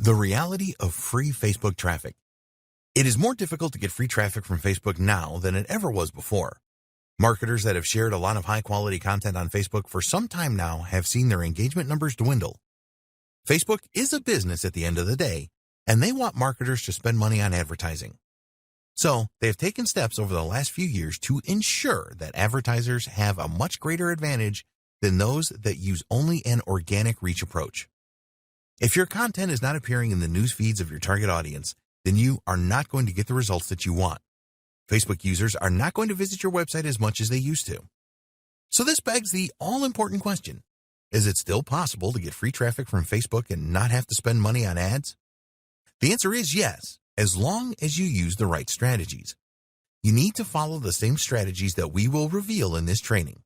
The reality of free Facebook traffic. It is more difficult to get free traffic from Facebook now than it ever was before. Marketers that have shared a lot of high-quality content on Facebook for some time now have seen their engagement numbers dwindle. Facebook is a business at the end of the day, and they want marketers to spend money on advertising. So, they have taken steps over the last few years to ensure that advertisers have a much greater advantage than those that use only an organic reach approach. If your content is not appearing in the news feeds of your target audience, then you are not going to get the results that you want. Facebook users are not going to visit your website as much as they used to. So this begs the all-important question: is it still possible to get free traffic from Facebook and not have to spend money on ads? The answer is yes, as long as you use the right strategies. You need to follow the same strategies that we will reveal in this training.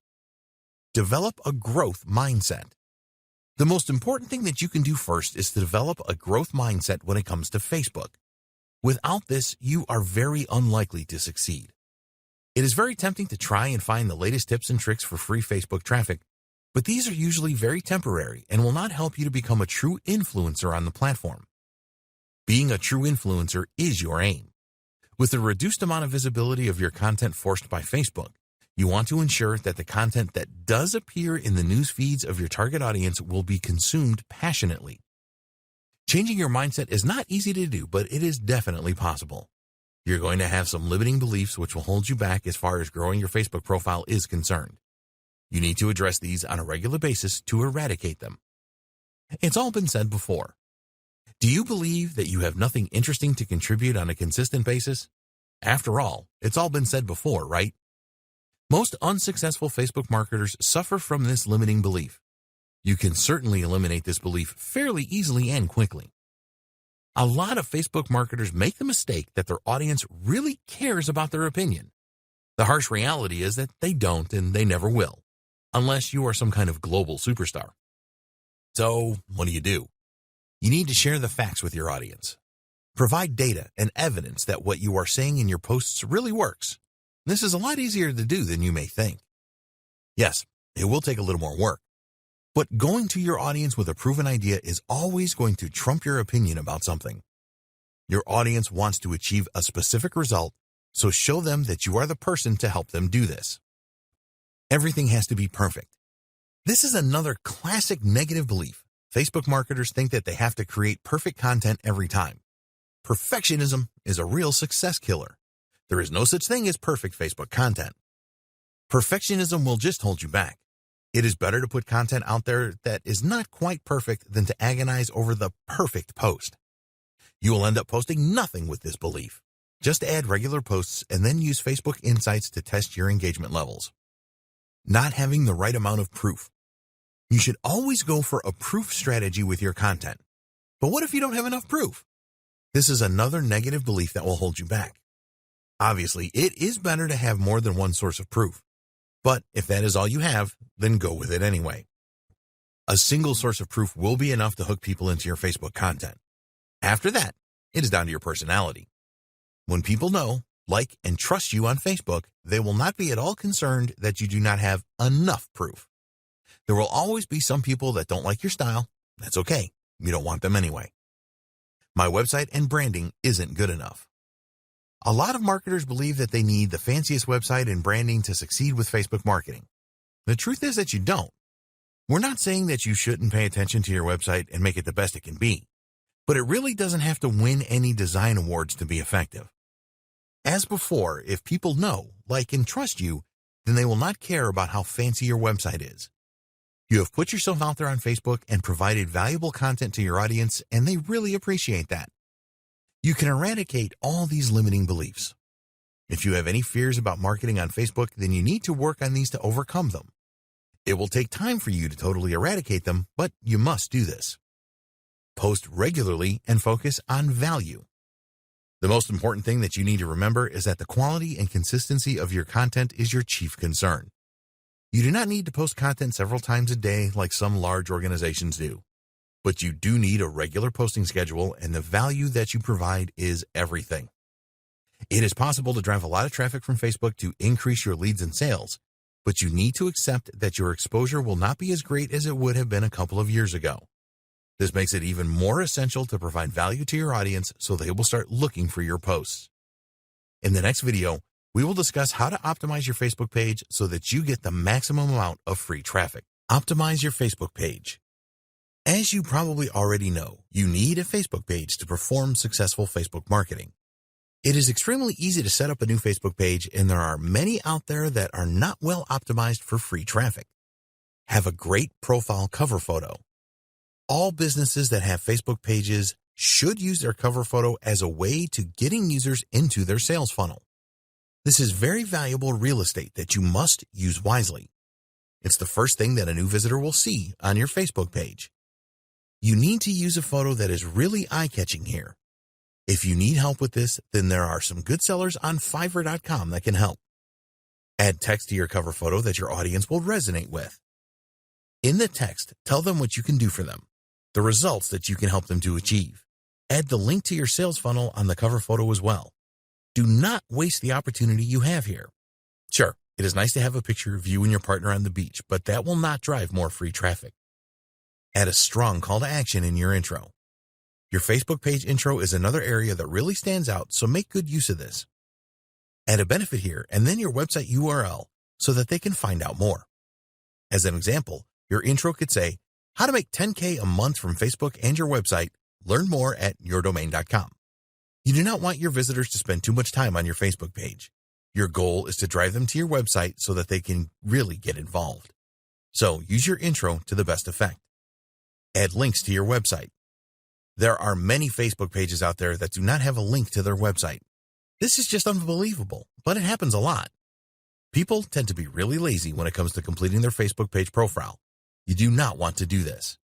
Develop a growth mindset. The most important thing that you can do first is to develop a growth mindset when it comes to Facebook. Without this, you are very unlikely to succeed. It is very tempting to try and find the latest tips and tricks for free Facebook traffic, but these are usually very temporary and will not help you to become a true influencer on the platform. Being a true influencer is your aim. With the reduced amount of visibility of your content forced by Facebook, you want to ensure that the content that does appear in the news feeds of your target audience will be consumed passionately. Changing your mindset is not easy to do, but it is definitely possible. You're going to have some limiting beliefs which will hold you back as far as growing your Facebook profile is concerned. You need to address these on a regular basis to eradicate them. It's all been said before. Do you believe that you have nothing interesting to contribute on a consistent basis? After all, it's all been said before, right? Most unsuccessful Facebook marketers suffer from this limiting belief. You can certainly eliminate this belief fairly easily and quickly. A lot of Facebook marketers make the mistake that their audience really cares about their opinion. The harsh reality is that they don't and they never will, unless you are some kind of global superstar. So, what do? You need to share the facts with your audience. Provide data and evidence that what you are saying in your posts really works. This is a lot easier to do than you may think. Yes, it will take a little more work, but going to your audience with a proven idea is always going to trump your opinion about something. Your audience wants to achieve a specific result, so show them that you are the person to help them do this. Everything has to be perfect. This is another classic negative belief. Facebook marketers think that they have to create perfect content every time. Perfectionism is a real success killer. There is no such thing as perfect Facebook content. Perfectionism will just hold you back. It is better to put content out there that is not quite perfect than to agonize over the perfect post. You will end up posting nothing with this belief. Just add regular posts and then use Facebook Insights to test your engagement levels. Not having the right amount of proof. You should always go for a proof strategy with your content. But what if you don't have enough proof? This is another negative belief that will hold you back. Obviously, it is better to have more than one source of proof. But if that is all you have, then go with it anyway. A single source of proof will be enough to hook people into your Facebook content. After that, it is down to your personality. When people know, like, and trust you on Facebook, they will not be at all concerned that you do not have enough proof. There will always be some people that don't like your style. That's okay. You don't want them anyway. My website and branding isn't good enough. A lot of marketers believe that they need the fanciest website and branding to succeed with Facebook marketing. The truth is that you don't. We're not saying that you shouldn't pay attention to your website and make it the best it can be, but it really doesn't have to win any design awards to be effective. As before, if people know, like, and trust you, then they will not care about how fancy your website is. You have put yourself out there on Facebook and provided valuable content to your audience, and they really appreciate that. You can eradicate all these limiting beliefs. If you have any fears about marketing on Facebook, then you need to work on these to overcome them. It will take time for you to totally eradicate them, but you must do this. Post regularly and focus on value. The most important thing that you need to remember is that the quality and consistency of your content is your chief concern. You do not need to post content several times a day like some large organizations do. But you do need a regular posting schedule, and the value that you provide is everything. It is possible to drive a lot of traffic from Facebook to increase your leads and sales, but you need to accept that your exposure will not be as great as it would have been a couple of years ago. This makes it even more essential to provide value to your audience so they will start looking for your posts. In the next video, we will discuss how to optimize your Facebook page so that you get the maximum amount of free traffic. Optimize your Facebook page. As you probably already know, you need a Facebook page to perform successful Facebook marketing. It is extremely easy to set up a new Facebook page, and there are many out there that are not well optimized for free traffic. Have a great profile cover photo. All businesses that have Facebook pages should use their cover photo as a way to getting users into their sales funnel. This is very valuable real estate that you must use wisely. It's the first thing that a new visitor will see on your Facebook page. You need to use a photo that is really eye-catching here. If you need help with this, then there are some good sellers on Fiverr.com that can help. Add text to your cover photo that your audience will resonate with. In the text, tell them what you can do for them, the results that you can help them to achieve. Add the link to your sales funnel on the cover photo as well. Do not waste the opportunity you have here. Sure, it is nice to have a picture of you and your partner on the beach, but that will not drive more free traffic. Add a strong call to action in your intro. Your Facebook page intro is another area that really stands out, so make good use of this. Add a benefit here and then your website URL so that they can find out more. As an example, your intro could say, how to make $10K a month from Facebook and your website. Learn more at yourdomain.com. You do not want your visitors to spend too much time on your Facebook page. Your goal is to drive them to your website so that they can really get involved. So use your intro to the best effect. Add links to your website. There are many Facebook pages out there that do not have a link to their website. This is just unbelievable, but it happens a lot. People tend to be really lazy when it comes to completing their Facebook page profile. You do not want to do this.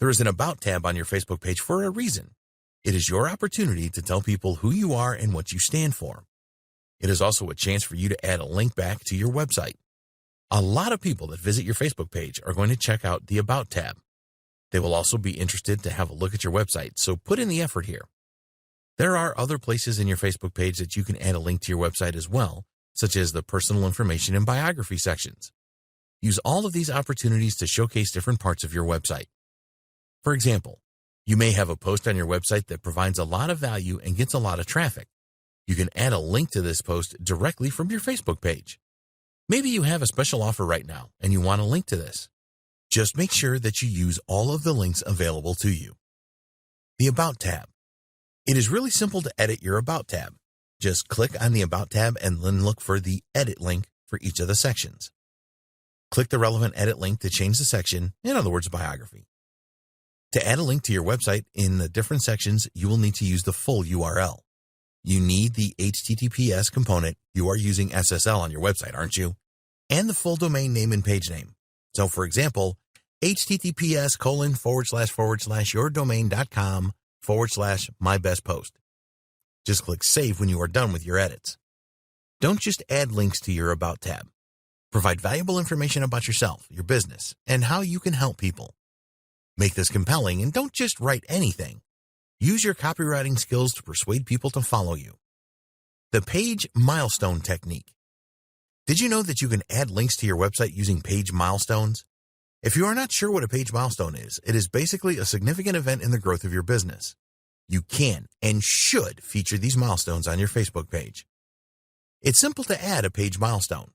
There is an About tab on your Facebook page for a reason. It is your opportunity to tell people who you are and what you stand for. It is also a chance for you to add a link back to your website. A lot of people that visit your Facebook page are going to check out the About tab. They will also be interested to have a look at your website, so put in the effort here. There are other places in your Facebook page that you can add a link to your website as well, such as the personal information and biography sections. Use all of these opportunities to showcase different parts of your website. For example, you may have a post on your website that provides a lot of value and gets a lot of traffic. You can add a link to this post directly from your Facebook page. Maybe you have a special offer right now and you want a link to this. Just make sure that you use all of the links available to you. The About tab. It is really simple to edit your About tab. Just click on the About tab and then look for the Edit link for each of the sections. Click the relevant edit link to change the section, in other words, biography. To add a link to your website in the different sections, you will need to use the full URL. You need the HTTPS component. You are using SSL on your website, aren't you? And the full domain name and page name. So, for example, https://yourdomain.com/mybestpost. Just click Save when you are done with your edits. Don't just add links to your About tab. Provide valuable information about yourself, your business, and how you can help people. Make this compelling and don't just write anything. Use your copywriting skills to persuade people to follow you. The page milestone technique. Did you know that you can add links to your website using page milestones? If you are not sure what a page milestone is, it is basically a significant event in the growth of your business. You can and should feature these milestones on your Facebook page. It's simple to add a page milestone.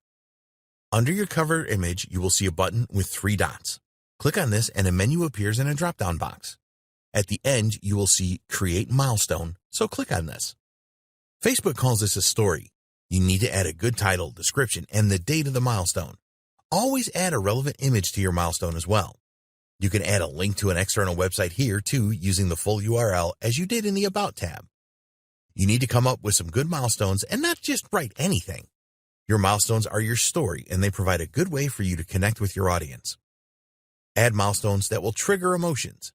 Under your cover image, you will see a button with 3 dots. Click on this and a menu appears in a drop-down box. At the end, you will see Create Milestone, so click on this. Facebook calls this a story. You need to add a good title, description, and the date of the milestone. Always add a relevant image to your milestone as well. You can add a link to an external website here too using the full URL as you did in the About tab. You need to come up with some good milestones and not just write anything. Your milestones are your story and they provide a good way for you to connect with your audience. Add milestones that will trigger emotions.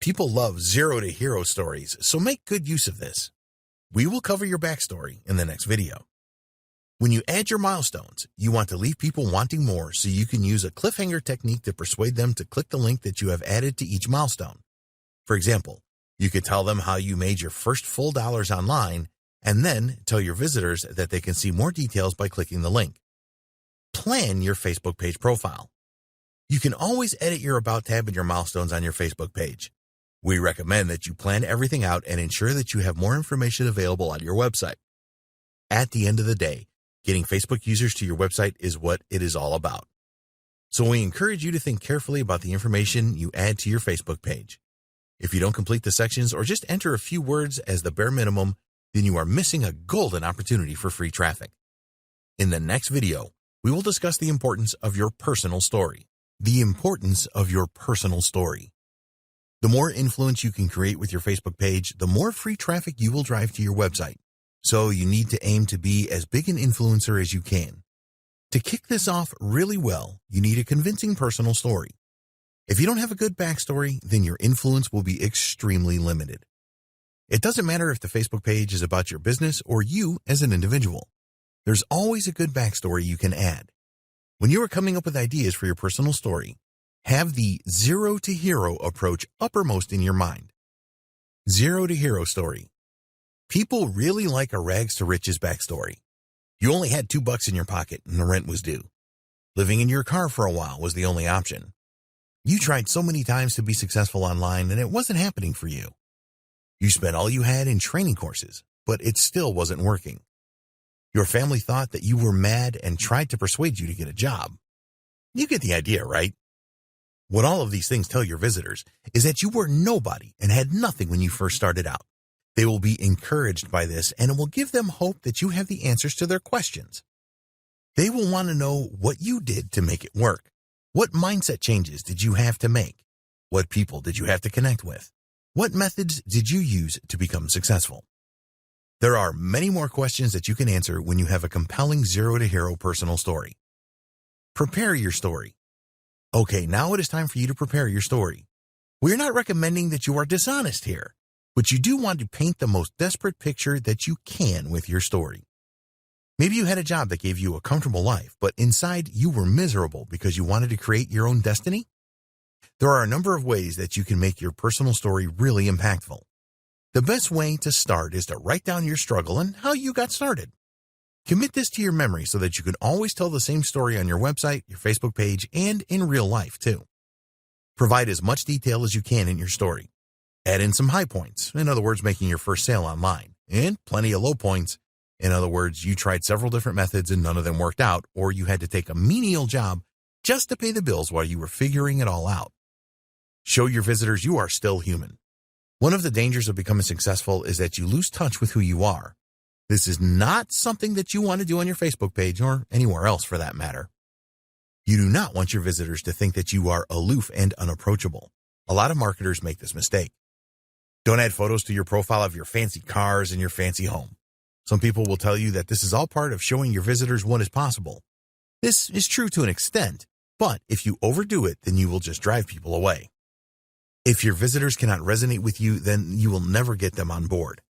People love zero to hero stories, so make good use of this. We will cover your backstory in the next video. When you add your milestones, you want to leave people wanting more, so you can use a cliffhanger technique to persuade them to click the link that you have added to each milestone. For example, you could tell them how you made your first full dollars online, and then tell your visitors that they can see more details by clicking the link. Plan your Facebook page profile. You can always edit your About tab and your milestones on your Facebook page. We recommend that you plan everything out and ensure that you have more information available on your website. At the end of the day, getting Facebook users to your website is what it is all about. So we encourage you to think carefully about the information you add to your Facebook page. If you don't complete the sections or just enter a few words as the bare minimum, then you are missing a golden opportunity for free traffic. In the next video, we will discuss the importance of your personal story. The importance of your personal story. The more influence you can create with your Facebook page, the more free traffic you will drive to your website. So you need to aim to be as big an influencer as you can. To kick this off really well, you need a convincing personal story. If you don't have a good backstory, then your influence will be extremely limited. It doesn't matter if the Facebook page is about your business or you as an individual. There's always a good backstory you can add. When you are coming up with ideas for your personal story, have the zero to hero approach uppermost in your mind. Zero to hero story. People really like a rags to riches backstory. You only had $2 in your pocket and the rent was due. Living in your car for a while was the only option. You tried so many times to be successful online and it wasn't happening for you. You spent all you had in training courses, but it still wasn't working. Your family thought that you were mad and tried to persuade you to get a job. You get the idea, right? What all of these things tell your visitors is that you were nobody and had nothing when you first started out. They will be encouraged by this and it will give them hope that you have the answers to their questions. They will want to know what you did to make it work. What mindset changes did you have to make? What people did you have to connect with? What methods did you use to become successful? There are many more questions that you can answer when you have a compelling zero to hero personal story. Prepare your story. Okay, now it is time for you to prepare your story. We're not recommending that you are dishonest here, but you do want to paint the most desperate picture that you can with your story. Maybe you had a job that gave you a comfortable life, but inside you were miserable because you wanted to create your own destiny. There are a number of ways that you can make your personal story really impactful. The best way to start is to write down your struggle and how you got started. Commit this to your memory so that you can always tell the same story on your website, your Facebook page, and in real life too. Provide as much detail as you can in your story. Add in some high points, in other words, making your first sale online, and plenty of low points. In other words, you tried several different methods and none of them worked out, or you had to take a menial job just to pay the bills while you were figuring it all out. Show your visitors you are still human. One of the dangers of becoming successful is that you lose touch with who you are. This is not something that you want to do on your Facebook page or anywhere else for that matter. You do not want your visitors to think that you are aloof and unapproachable. A lot of marketers make this mistake. Don't add photos to your profile of your fancy cars and your fancy home. Some people will tell you that this is all part of showing your visitors what is possible. This is true to an extent, but if you overdo it, then you will just drive people away. If your visitors cannot resonate with you, then you will never get them on board.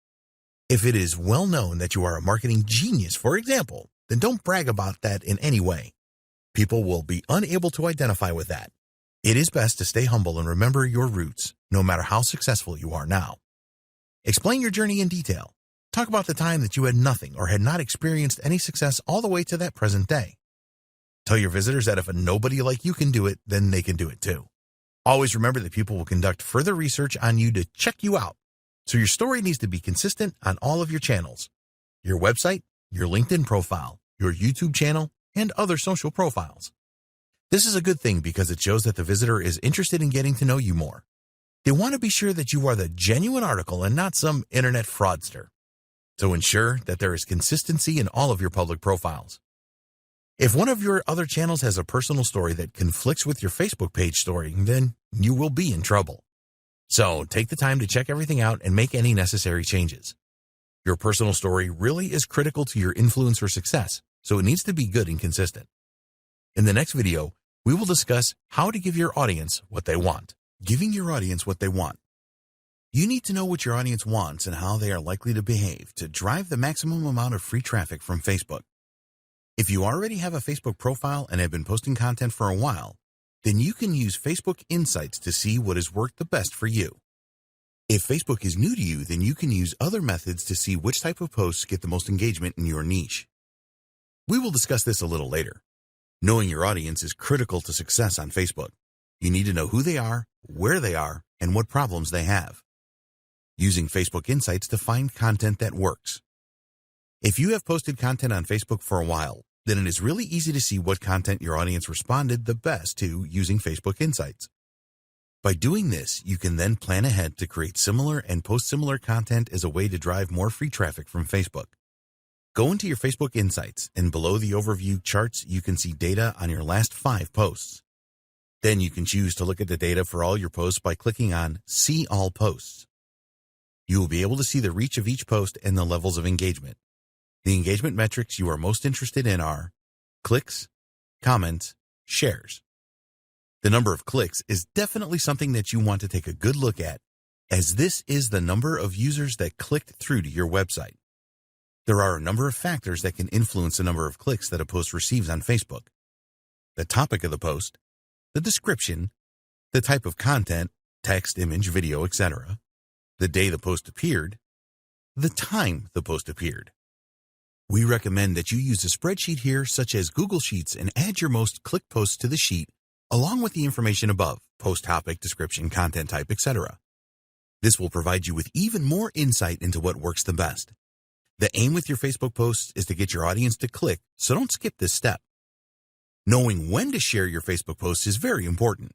If it is well known that you are a marketing genius, for example, then don't brag about that in any way. People will be unable to identify with that. It is best to stay humble and remember your roots, no matter how successful you are now. Explain your journey in detail. Talk about the time that you had nothing or had not experienced any success all the way to that present day. Tell your visitors that if a nobody like you can do it, then they can do it too. Always remember that people will conduct further research on you to check you out. So your story needs to be consistent on all of your channels. Your website, your LinkedIn profile, your YouTube channel, and other social profiles. This is a good thing because it shows that the visitor is interested in getting to know you more. They want to be sure that you are the genuine article and not some internet fraudster. So ensure that there is consistency in all of your public profiles. If one of your other channels has a personal story that conflicts with your Facebook page story, then you will be in trouble. So take the time to check everything out and make any necessary changes. Your personal story really is critical to your influencer success, so it needs to be good and consistent. In the next video, we will discuss how to give your audience what they want. Giving your audience what they want. You need to know what your audience wants and how they are likely to behave to drive the maximum amount of free traffic from Facebook. If you already have a Facebook profile and have been posting content for a while, then you can use Facebook Insights to see what has worked the best for you. If Facebook is new to you, then you can use other methods to see which type of posts get the most engagement in your niche. We will discuss this a little later. Knowing your audience is critical to success on Facebook. You need to know who they are, where they are, and what problems they have. Using Facebook Insights to find content that works. If you have posted content on Facebook for a while, then it is really easy to see what content your audience responded the best to using Facebook Insights. By doing this, you can then plan ahead to create similar and post similar content as a way to drive more free traffic from Facebook. Go into your Facebook Insights, and below the overview charts, you can see data on your last 5 posts. Then you can choose to look at the data for all your posts by clicking on See All Posts. You will be able to see the reach of each post and the levels of engagement. The engagement metrics you are most interested in are clicks, comments, shares. The number of clicks is definitely something that you want to take a good look at, as this is the number of users that clicked through to your website. There are a number of factors that can influence the number of clicks that a post receives on Facebook. The topic of the post, the description, the type of content, text, image, video, etc., the day the post appeared, the time the post appeared. We recommend that you use a spreadsheet here such as Google Sheets and add your most clicked posts to the sheet along with the information above, post topic, description, content type, etc. This will provide you with even more insight into what works the best. The aim with your Facebook posts is to get your audience to click, so don't skip this step. Knowing when to share your Facebook posts is very important.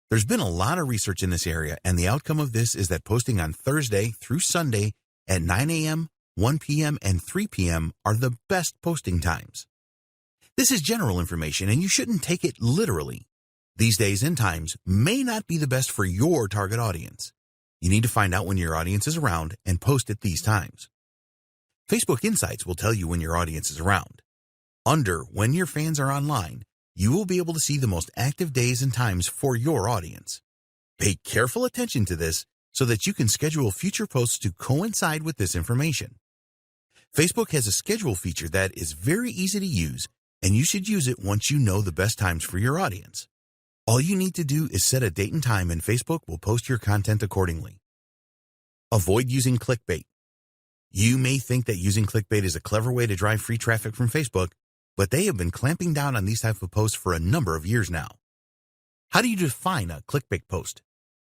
There's been a lot of research in this area, and the outcome of this is that posting on Thursday through Sunday at 9 a.m., 1 p.m., and 3 p.m. are the best posting times. This is general information, and you shouldn't take it literally. These days and times may not be the best for your target audience. You need to find out when your audience is around and post at these times. Facebook Insights will tell you when your audience is around. Under When Your Fans Are Online, you will be able to see the most active days and times for your audience. Pay careful attention to this so that you can schedule future posts to coincide with this information. Facebook has a schedule feature that is very easy to use, and you should use it once you know the best times for your audience. All you need to do is set a date and time, and Facebook will post your content accordingly. Avoid using clickbait. You may think that using clickbait is a clever way to drive free traffic from Facebook, but they have been clamping down on these types of posts for a number of years now. How do you define a clickbait post?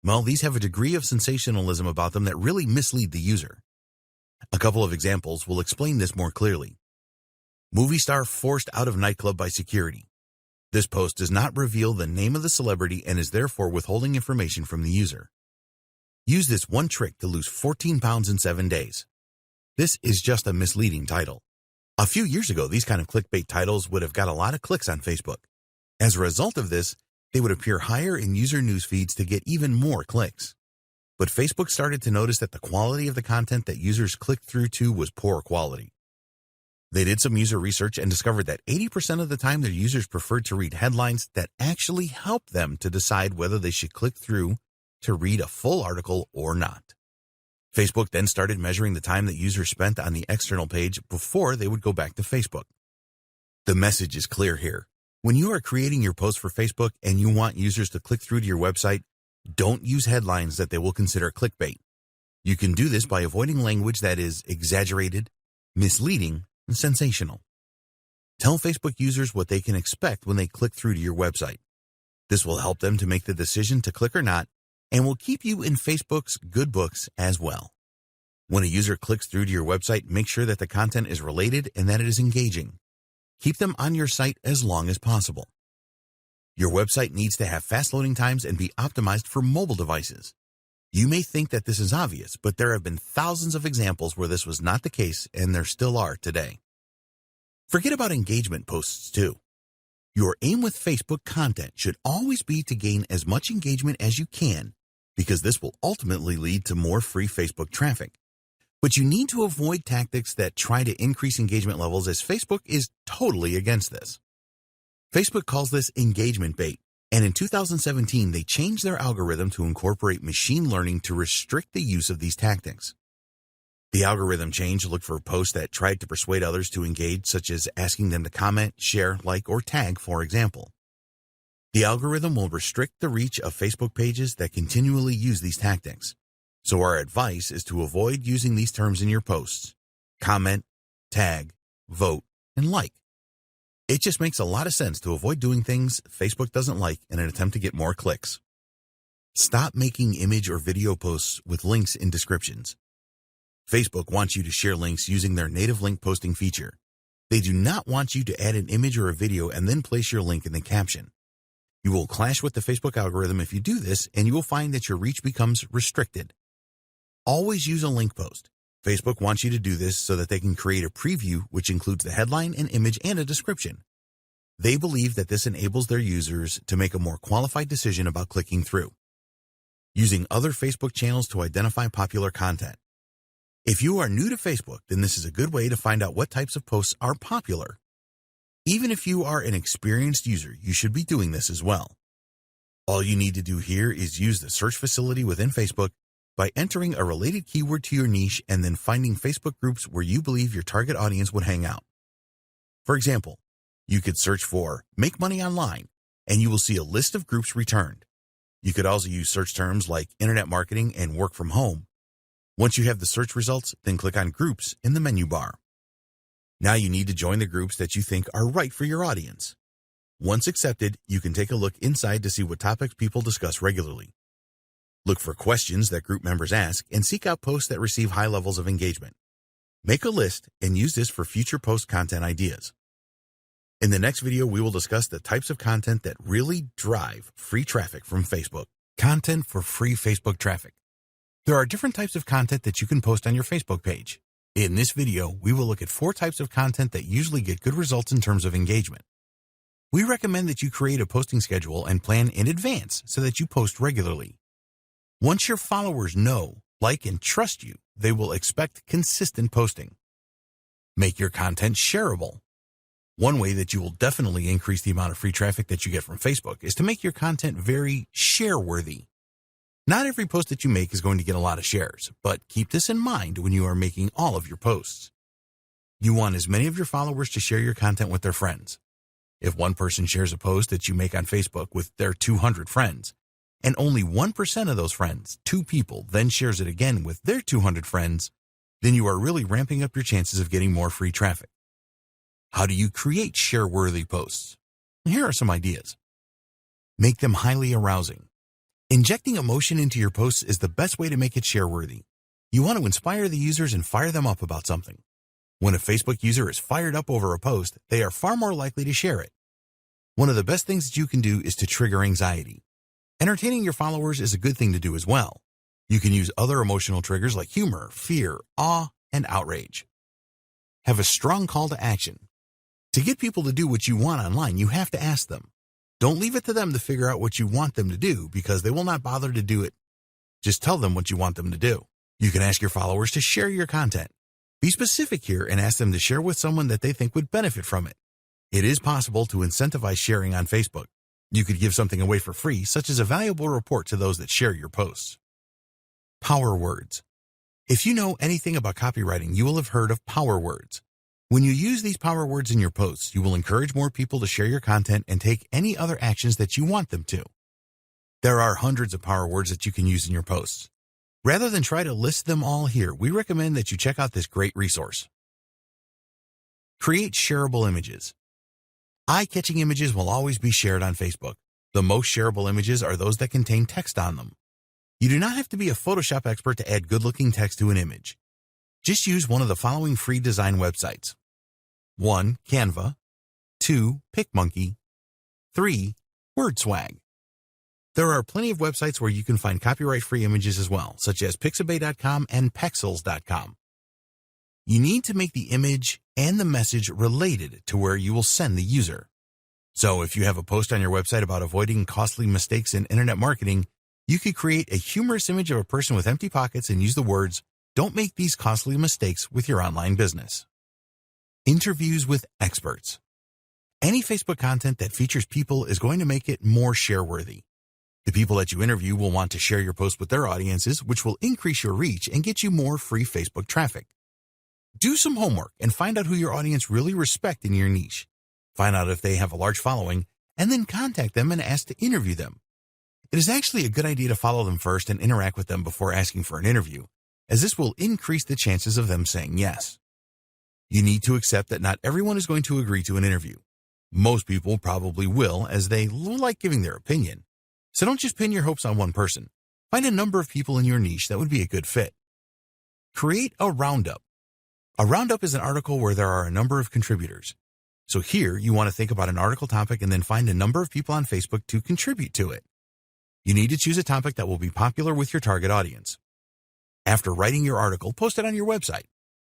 Well, these have a degree of sensationalism about them that really mislead the user. A couple of examples will explain this more clearly. Movie star forced out of nightclub by security. This post does not reveal the name of the celebrity and is therefore withholding information from the user. Use this one trick to lose 14 pounds in 7 days. This is just a misleading title. A few years ago, these kind of clickbait titles would have got a lot of clicks on Facebook. As a result of this, they would appear higher in user news feeds to get even more clicks. But Facebook started to notice that the quality of the content that users clicked through to was poor quality. They did some user research and discovered that 80% of the time their users preferred to read headlines that actually helped them to decide whether they should click through to read a full article or not. Facebook then started measuring the time that users spent on the external page before they would go back to Facebook. The message is clear here. When you are creating your post for Facebook and you want users to click through to your website, don't use headlines that they will consider clickbait. You can do this by avoiding language that is exaggerated, misleading, and sensational. Tell Facebook users what they can expect when they click through to your website. This will help them to make the decision to click or not, and will keep you in Facebook's good books as well. When a user clicks through to your website, make sure that the content is related and that it is engaging. Keep them on your site as long as possible. Your website needs to have fast loading times and be optimized for mobile devices. You may think that this is obvious, but there have been thousands of examples where this was not the case, and there still are today. Forget about engagement posts too. Your aim with Facebook content should always be to gain as much engagement as you can, because this will ultimately lead to more free Facebook traffic. But you need to avoid tactics that try to increase engagement levels, as Facebook is totally against this. Facebook calls this engagement bait, and in 2017 they changed their algorithm to incorporate machine learning to restrict the use of these tactics. The algorithm change looked for posts that tried to persuade others to engage, such as asking them to comment, share, like, or tag, for example. The algorithm will restrict the reach of Facebook pages that continually use these tactics. So our advice is to avoid using these terms in your posts: comment, tag, vote, and like. It just makes a lot of sense to avoid doing things Facebook doesn't like in an attempt to get more clicks. Stop making image or video posts with links in descriptions. Facebook wants you to share links using their native link posting feature. They do not want you to add an image or a video and then place your link in the caption. You will clash with the Facebook algorithm if you do this, and you will find that your reach becomes restricted. Always use a link post. Facebook wants you to do this so that they can create a preview which includes the headline, an image, and a description. They believe that this enables their users to make a more qualified decision about clicking through. Using other Facebook channels to identify popular content. If you are new to Facebook, then this is a good way to find out what types of posts are popular. Even if you are an experienced user, you should be doing this as well. All you need to do here is use the search facility within Facebook by entering a related keyword to your niche and then finding Facebook groups where you believe your target audience would hang out. For example, you could search for "Make Money Online" and you will see a list of groups returned. You could also use search terms like internet marketing and work from home. Once you have the search results, then click on Groups in the menu bar. Now you need to join the groups that you think are right for your audience. Once accepted, you can take a look inside to see what topics people discuss regularly. Look for questions that group members ask and seek out posts that receive high levels of engagement. Make a list and use this for future post content ideas. In the next video, we will discuss the types of content that really drive free traffic from Facebook. Content for free Facebook traffic. There are different types of content that you can post on your Facebook page. In this video, we will look at 4 types of content that usually get good results in terms of engagement. We recommend that you create a posting schedule and plan in advance so that you post regularly. Once your followers know, like, and trust you, they will expect consistent posting. Make your content shareable. One way that you will definitely increase the amount of free traffic that you get from Facebook is to make your content very share-worthy. Not every post that you make is going to get a lot of shares, but keep this in mind when you are making all of your posts. You want as many of your followers to share your content with their friends. If one person shares a post that you make on Facebook with their 200 friends, and only 1% of those friends, 2 people, then shares it again with their 200 friends, then you are really ramping up your chances of getting more free traffic. How do you create share-worthy posts? Here are some ideas. Make them highly arousing. Injecting emotion into your posts is the best way to make it share-worthy. You want to inspire the users and fire them up about something. When a Facebook user is fired up over a post, they are far more likely to share it. One of the best things that you can do is to trigger anxiety. Entertaining your followers is a good thing to do as well. You can use other emotional triggers like humor, fear, awe, and outrage. Have a strong call to action. To get people to do what you want online, you have to ask them. Don't leave it to them to figure out what you want them to do because they will not bother to do it. Just tell them what you want them to do. You can ask your followers to share your content. Be specific here and ask them to share with someone that they think would benefit from it. It is possible to incentivize sharing on Facebook. You could give something away for free, such as a valuable report to those that share your posts. Power words. If you know anything about copywriting, you will have heard of power words. When you use these power words in your posts, you will encourage more people to share your content and take any other actions that you want them to. There are hundreds of power words that you can use in your posts. Rather than try to list them all here, we recommend that you check out this great resource. Create shareable images. Eye-catching images will always be shared on Facebook. The most shareable images are those that contain text on them. You do not have to be a Photoshop expert to add good-looking text to an image. Just use one of the following free design websites. 1. Canva. 2. PicMonkey. 3. WordSwag. There are plenty of websites where you can find copyright-free images as well, such as Pixabay.com and Pexels.com. You need to make the image and the message related to where you will send the user. So if you have a post on your website about avoiding costly mistakes in internet marketing, you could create a humorous image of a person with empty pockets and use the words, "Don't make these costly mistakes with your online business." Interviews with experts. Any Facebook content that features people is going to make it more share-worthy. The people that you interview will want to share your post with their audiences, which will increase your reach and get you more free Facebook traffic. Do some homework and find out who your audience really respects in your niche. Find out if they have a large following, and then contact them and ask to interview them. It is actually a good idea to follow them first and interact with them before asking for an interview, as this will increase the chances of them saying yes. You need to accept that not everyone is going to agree to an interview. Most people probably will, as they like giving their opinion. So don't just pin your hopes on one person. Find a number of people in your niche that would be a good fit. Create a roundup. A roundup is an article where there are a number of contributors. So here, you want to think about an article topic and then find a number of people on Facebook to contribute to it. You need to choose a topic that will be popular with your target audience. After writing your article, post it on your website.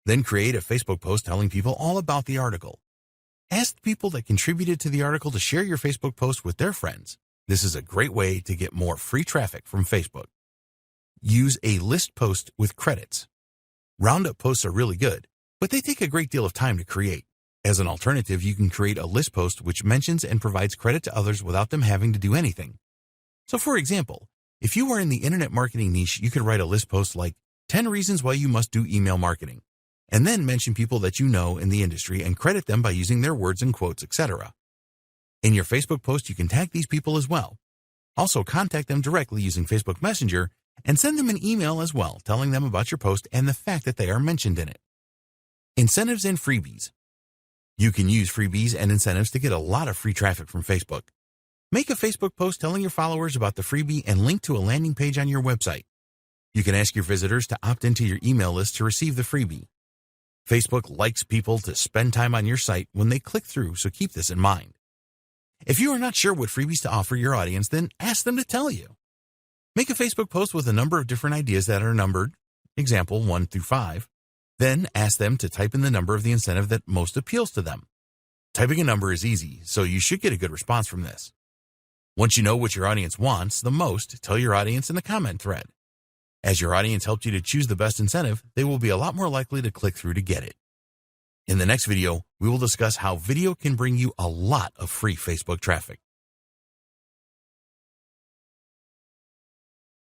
Then create a Facebook post telling people all about the article. Ask the people that contributed to the article to share your Facebook post with their friends. This is a great way to get more free traffic from Facebook. Use a list post with credits. Roundup posts are really good, but they take a great deal of time to create. As an alternative, you can create a list post which mentions and provides credit to others without them having to do anything. So for example, if you are in the internet marketing niche, you could write a list post like 10 reasons why you must do email marketing, and then mention people that you know in the industry and credit them by using their words and quotes, etc. In your Facebook post, you can tag these people as well. Also, contact them directly using Facebook Messenger and send them an email as well, telling them about your post and the fact that they are mentioned in it. Incentives and freebies. You can use freebies and incentives to get a lot of free traffic from Facebook. Make a Facebook post telling your followers about the freebie and link to a landing page on your website. You can ask your visitors to opt into your email list to receive the freebie. Facebook likes people to spend time on your site when they click through, so keep this in mind. If you are not sure what freebies to offer your audience, then ask them to tell you. Make a Facebook post with a number of different ideas that are numbered, example 1 through 5. Then ask them to type in the number of the incentive that most appeals to them. Typing a number is easy, so you should get a good response from this. Once you know what your audience wants the most, tell your audience in the comment thread. As your audience helped you to choose the best incentive, they will be a lot more likely to click through to get it. In the next video, we will discuss how video can bring you a lot of free Facebook traffic.